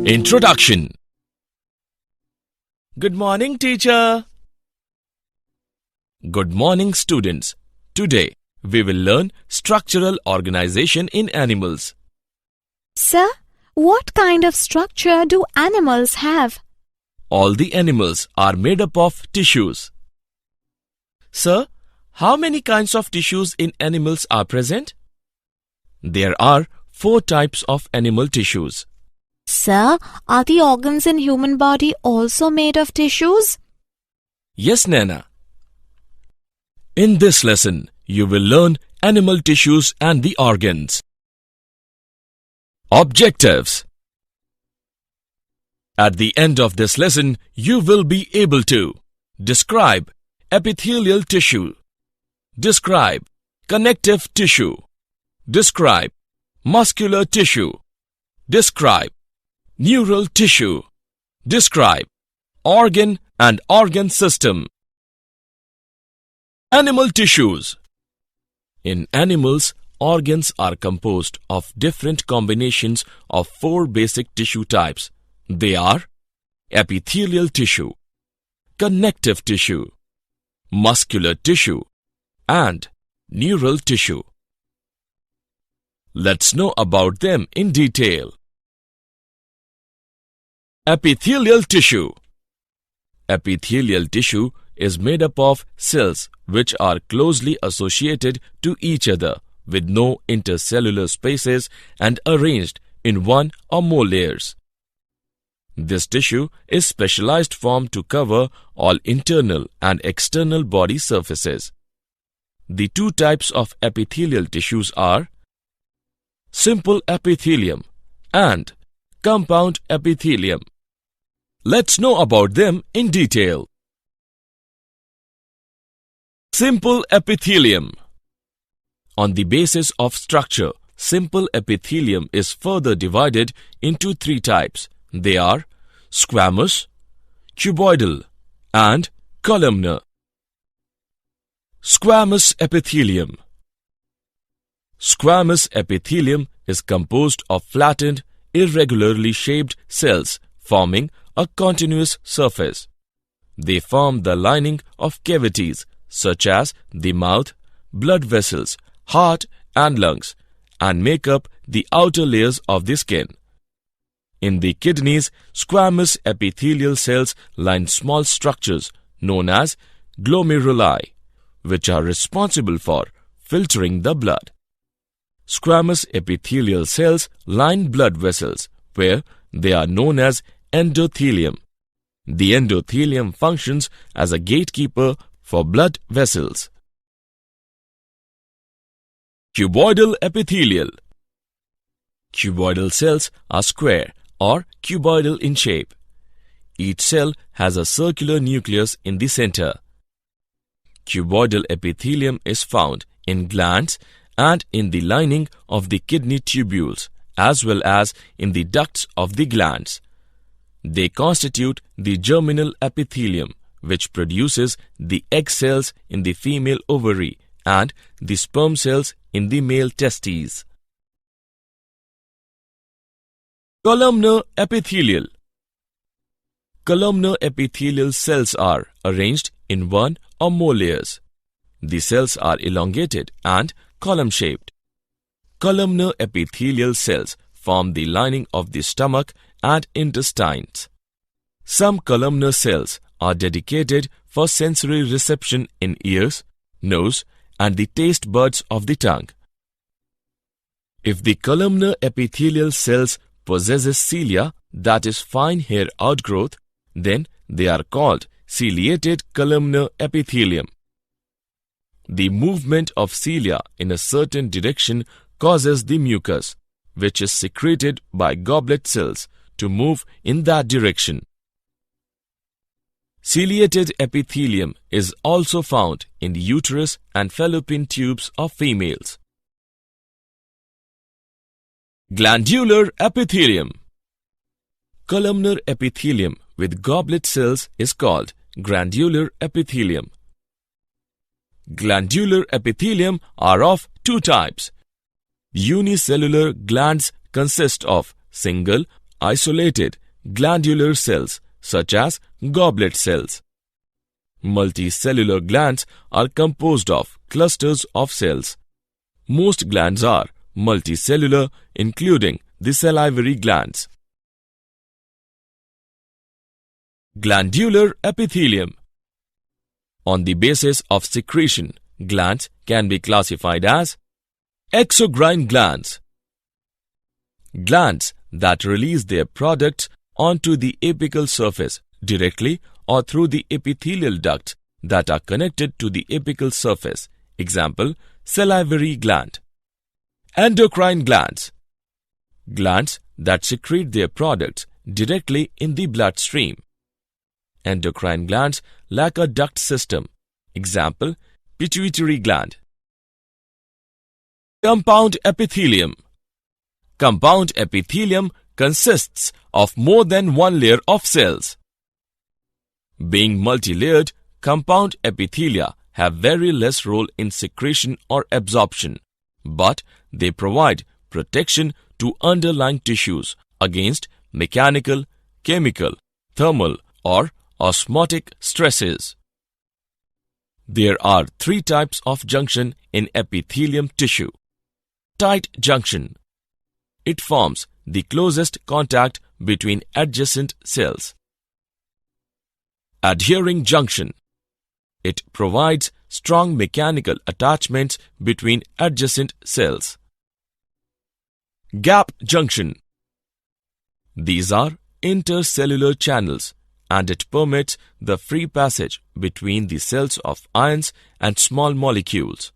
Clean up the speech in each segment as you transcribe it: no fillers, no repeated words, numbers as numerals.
Introduction. Good morning, teacher. Good morning, students. Today, we will learn structural organization in animals. Sir, what kind of structure do animals have? All the animals are made up of tissues. Sir, how many kinds of tissues in animals are present? There are 4 types of animal tissues. Sir, are the organs in human body also made of tissues? Yes, Nana. In this lesson, you will learn animal tissues and the organs. Objectives. At the end of this lesson, you will be able to describe epithelial tissue, describe connective tissue, describe muscular tissue, describe neural tissue, describe organ and organ system. Animal tissues. In animals, organs are composed of different combinations of 4 basic tissue types. They are epithelial tissue, connective tissue, muscular tissue, and neural tissue. Let's know about them in detail. Epithelial tissue. Epithelial tissue is made up of cells which are closely associated to each other with no intercellular spaces and arranged in 1 or more layers. This tissue is specialized formed to cover all internal and external body surfaces. The 2 types of epithelial tissues are simple epithelium and compound epithelium. Let's know about them in detail. Simple epithelium. On the basis of structure, simple epithelium is further divided into 3 types. They are squamous, cuboidal, and columnar. Squamous epithelium. Squamous epithelium is composed of flattened, irregularly shaped cells forming a continuous surface. They form the lining of cavities such as the mouth, blood vessels, heart and lungs, and make up the outer layers of the skin. In the kidneys, squamous epithelial cells line small structures known as glomeruli, which are responsible for filtering the blood. Squamous epithelial cells line blood vessels, where they are known as endothelium. The endothelium functions as a gatekeeper for blood vessels. Cuboidal epithelial. Cuboidal cells are square or cuboidal in shape. Each cell has a circular nucleus in the center. Cuboidal epithelium is found in glands and in the lining of the kidney tubules, as well as in the ducts of the glands. They constitute the germinal epithelium, which produces the egg cells in the female ovary and the sperm cells in the male testes. Columnar epithelial. Columnar epithelial cells are arranged in 1 or more layers. The cells are elongated and column-shaped. Columnar epithelial cells form the lining of the stomach and intestines. Some columnar cells are dedicated for sensory reception in ears, nose, and the taste buds of the tongue. If the columnar epithelial cells possesses cilia, that is fine hair outgrowth, then they are called ciliated columnar epithelium. The movement of cilia in a certain direction causes the mucus, which is secreted by goblet cells, to move in that direction. Ciliated epithelium is also found in the uterus and fallopian tubes of females. Glandular epithelium. Columnar epithelium with goblet cells is called glandular epithelium. Glandular epithelium are of 2 types. Unicellular glands consist of single isolated glandular cells such as goblet cells. Multicellular glands are composed of clusters of cells. Most glands are multicellular, including the salivary glands. Glandular epithelium. On the basis of secretion, glands can be classified as exocrine glands, glands that release their products onto the apical surface directly or through the epithelial ducts that are connected to the apical surface. Example, salivary gland. Endocrine glands, glands that secrete their products directly in the bloodstream. Endocrine glands lack a duct system. Example, pituitary gland. Compound epithelium. Compound epithelium consists of more than one layer of cells. Being multi-layered, compound epithelia have very less role in secretion or absorption, but they provide protection to underlying tissues against mechanical, chemical, thermal, or osmotic stresses. There are three types of junction in epithelium tissue. Tight junction. It forms the closest contact between adjacent cells. Adhering junction. It provides strong mechanical attachments between adjacent cells. Gap junction. These are intercellular channels, and it permits the free passage between the cells of ions and small molecules.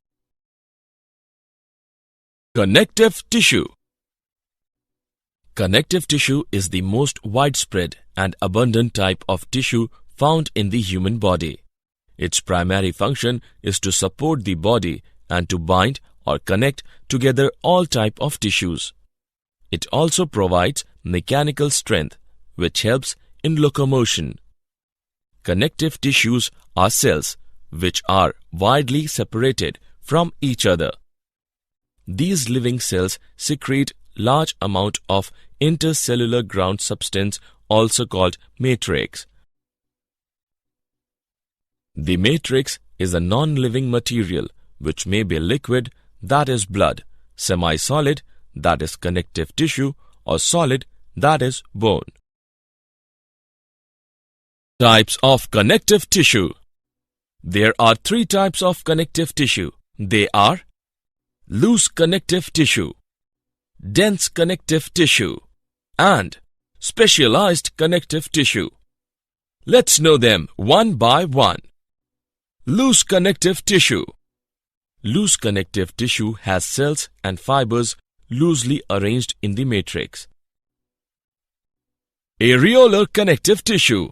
Connective tissue. Connective tissue is the most widespread and abundant type of tissue found in the human body. Its primary function is to support the body and to bind or connect together all types of tissues. It also provides mechanical strength, which helps in locomotion. Connective tissues are cells which are widely separated from each other. These living cells secrete large amount of intercellular ground substance, also called matrix. The matrix is a non-living material which may be liquid, that is blood, semi-solid, that is connective tissue, or solid, that is bone. Types of connective tissue. There are three types of connective tissue. They are loose connective tissue, dense connective tissue, and specialized connective tissue. Let's know them one by one. Loose connective tissue. Loose connective tissue has cells and fibers loosely arranged in the matrix. Areolar connective tissue.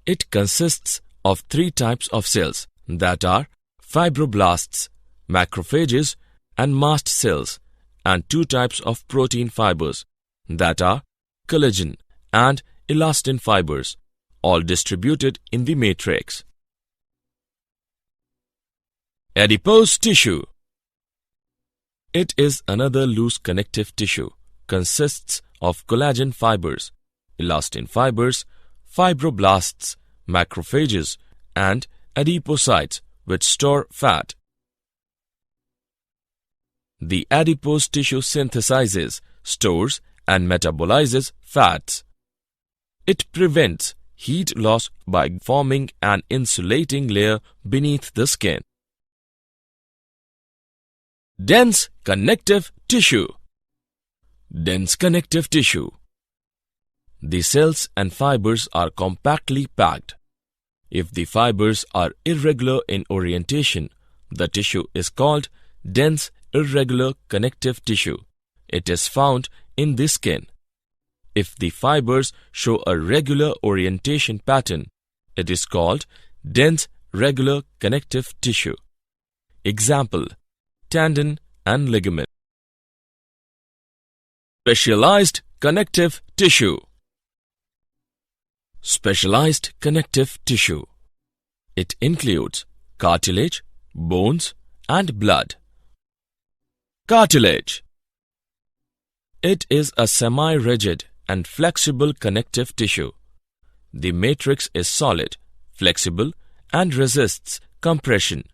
It consists of three types of cells, that are fibroblasts, macrophages, and mast cells, and two types of protein fibers, that are collagen and elastin fibers, all distributed in the matrix. Adipose tissue. It is another loose connective tissue, consists of collagen fibers, elastin fibers, fibroblasts, macrophages, and adipocytes which store fat. The adipose tissue synthesizes, stores, and metabolizes fats. It prevents heat loss by forming an insulating layer beneath the skin. Dense connective tissue. Dense connective tissue. The cells and fibers are compactly packed. If the fibers are irregular in orientation, the tissue is called dense irregular connective tissue. It is found in the skin. If the fibers show a regular orientation pattern, it is called dense regular connective tissue. Example, tendon and ligament. Specialized connective tissue. Specialized connective tissue. It includes cartilage, bones, and blood. Cartilage. It is a semi-rigid and flexible connective tissue. The matrix is solid, flexible, and resists compression.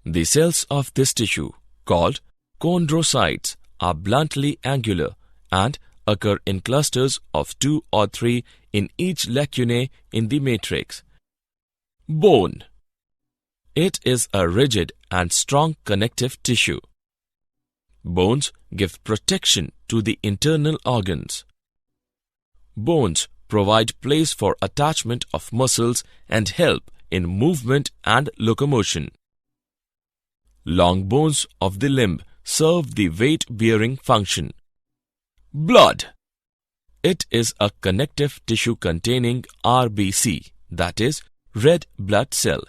The cells of this tissue, called chondrocytes, are bluntly angular and occur in clusters of 2 or 3 in each lacunae in the matrix. Bone. It is a rigid and strong connective tissue. Bones give protection to the internal organs. Bones provide place for attachment of muscles and help in movement and locomotion. Long bones of the limb serve the weight-bearing function. Blood. It is a connective tissue containing RBC, that is, red blood cell,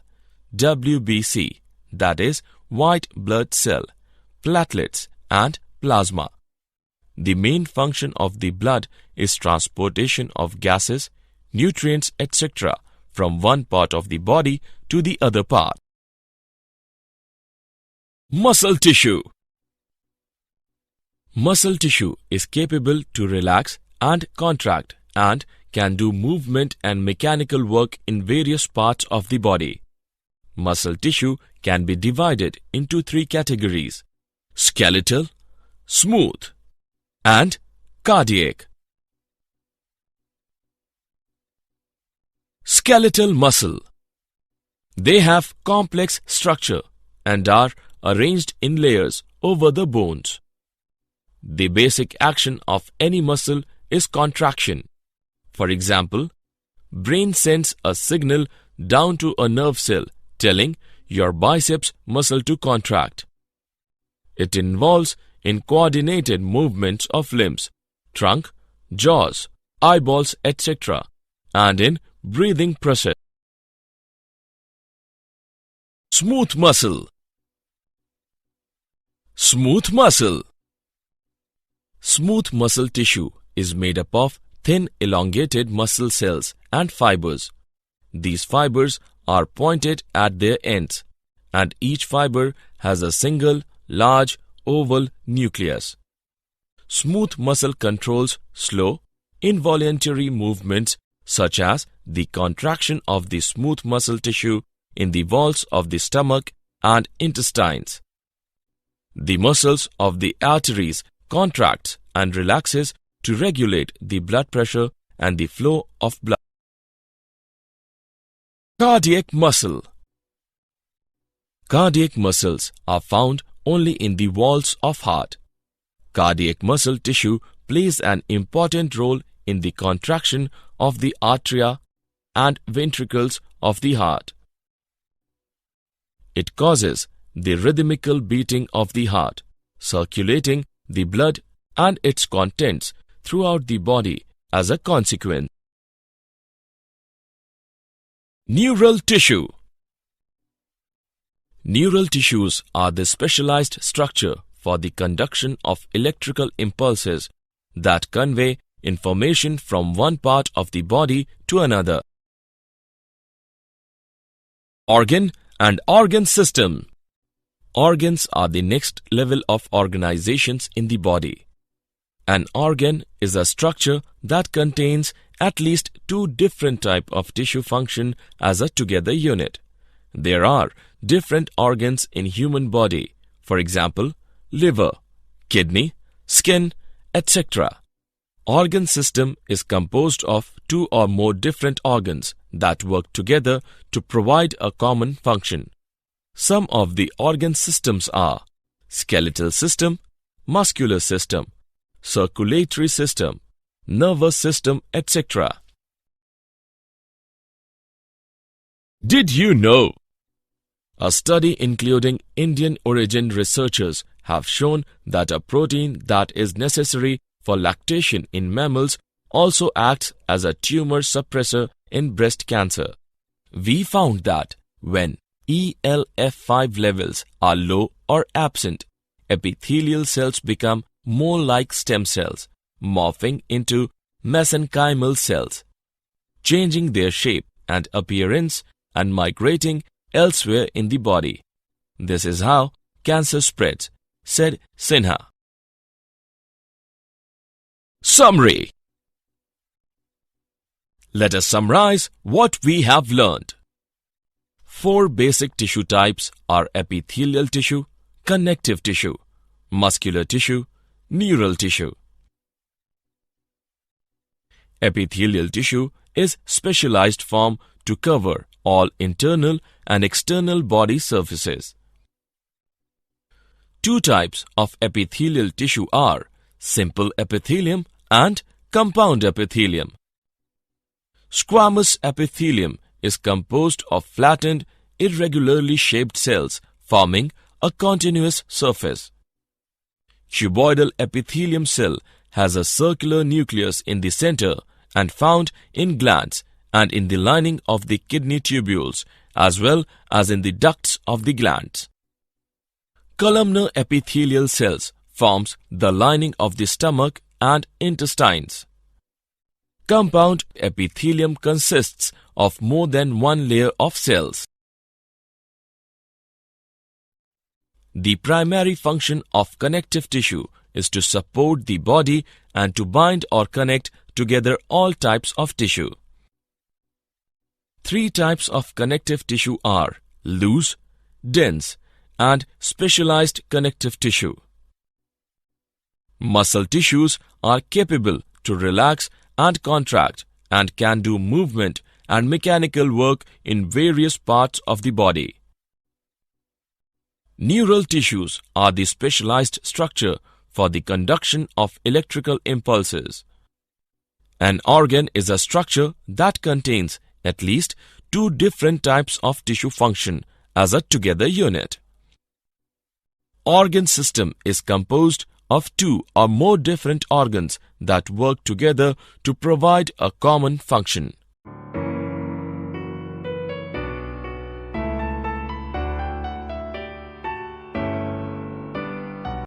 WBC, that is, white blood cell, platelets, and plasma. The main function of the blood is transportation of gases, nutrients, etc. from one part of the body to the other part. Muscle tissue. Muscle tissue is capable to relax and contract and can do movement and mechanical work in various parts of the body. Muscle tissue can be divided into 3 categories: skeletal, smooth, and cardiac. Skeletal muscle. They have complex structure and are arranged in layers over the bones. The basic action of any muscle is contraction. For example, brain sends a signal down to a nerve cell telling your biceps muscle to contract. It involves in coordinated movements of limbs, trunk, jaws, eyeballs, etc., and in breathing process. Smooth muscle. Smooth muscle. Smooth muscle tissue is made up of thin elongated muscle cells and fibers. These fibers are pointed at their ends, and each fiber has a single, large, oval nucleus. Smooth muscle controls slow, involuntary movements such as the contraction of the smooth muscle tissue in the walls of the stomach and intestines. The muscles of the arteries contracts and relaxes to regulate the blood pressure and the flow of blood. Cardiac muscle. Cardiac muscles are found only in the walls of heart. Cardiac muscle tissue plays an important role in the contraction of the atria and ventricles of the heart. It causes the rhythmical beating of the heart, circulating the blood and its contents throughout the body as a consequence. Neural tissue. Neural tissues are the specialized structure for the conduction of electrical impulses that convey information from one part of the body to another. Organ and organ system. Organs are the next level of organizations in the body. An organ is a structure that contains at least 2 different types of tissue function as a together unit. There are different organs in human body, for example, liver, kidney, skin, etc. Organ system is composed of 2 or more different organs that work together to provide a common function. Some of the organ systems are skeletal system, muscular system, circulatory system, nervous system, etc. Did you know? A study including Indian origin researchers have shown that a protein that is necessary for lactation in mammals also acts as a tumor suppressor in breast cancer. We found that when ELF5 levels are low or absent, epithelial cells become more like stem cells, morphing into mesenchymal cells, changing their shape and appearance and migrating elsewhere in the body. This is how cancer spreads, said Sinha. Summary. Let us summarize what we have learned. 4 basic tissue types are epithelial tissue, connective tissue, muscular tissue, neural tissue. Epithelial tissue is specialized form to cover all internal and external body surfaces. 2 types of epithelial tissue are simple epithelium and compound epithelium. Squamous epithelium is composed of flattened, irregularly shaped cells forming a continuous surface. Cuboidal epithelium cell has a circular nucleus in the center and found in glands and in the lining of the kidney tubules as well as in the ducts of the glands. Columnar epithelial cells forms the lining of the stomach and intestines. Compound epithelium consists of more than one layer of cells. The primary function of connective tissue is to support the body and to bind or connect together all types of tissue. 3 types of connective tissue are loose, dense, and specialized connective tissue. Muscle tissues are capable to relax and contract and can do movement and mechanical work in various parts of the body. Neural tissues are the specialized structure for the conduction of electrical impulses. An organ is a structure that contains at least 2 different types of tissue function as a together unit. Organ system is composed of 2 or more different organs that work together to provide a common function.